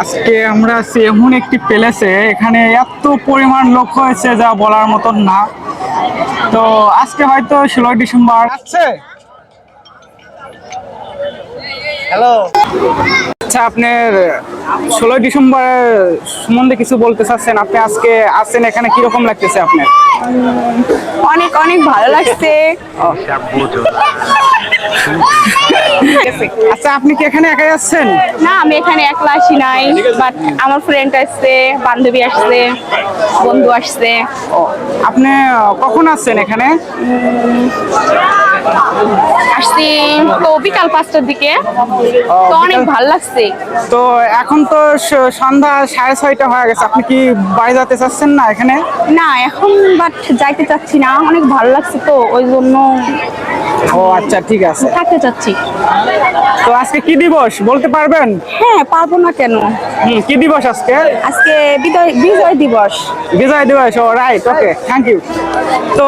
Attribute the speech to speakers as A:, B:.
A: আজকে আমরা আছি এমন একটি প্লেসে, এখানে এত পরিমাণ লোক হয়েছে যা বলার মতন না। তো আজকে হয়তো 16 ডিসেম্বর আছে। হ্যালো, আচ্ছা, আপনার 16 ডিসেম্বরের সম্বন্ধে কিছু বলতে চাচ্ছেন? আপনি আজকে আছেন এখানে, কিরকম লাগতেছে আপনার?
B: অনেক অনেক ভালো লাগছে।
A: আচ্ছা, আপনি কি এখানে একাই আসছেন?
B: না, আমি এখানে একলা আসি নাই, বাট আমার ফ্রেন্ড আসছে, বান্ধবী আসছে, বন্ধু আসছে।
A: ও, আপনি কখন আসছেন এখানে?
B: আসছি তো বিকাল 5টার দিকে। তো অনেক ভালো লাগছে।
A: তো এখন তো সন্ধ্যা 6:30 হয়ে গেছে, আপনি কি বাড়ি যেতে চাচ্ছেন না এখানে?
B: না, এখন বাট যাইতে চাচ্ছি না, অনেক ভালো লাগছে তো ওই জন্য
A: ও আচ্ছা, ঠিক আছে।
B: থাকতে চাচ্ছি।
A: তো আজকে কি দিবস বলতে পারবেন?
B: হ্যাঁ, পারবো না কেন।
A: কি দিবস আজকে?
B: আজকে বিজয় দিবস।
A: বিজয় দিবস। ও রাইট, ওকে, থ্যাংক ইউ। তো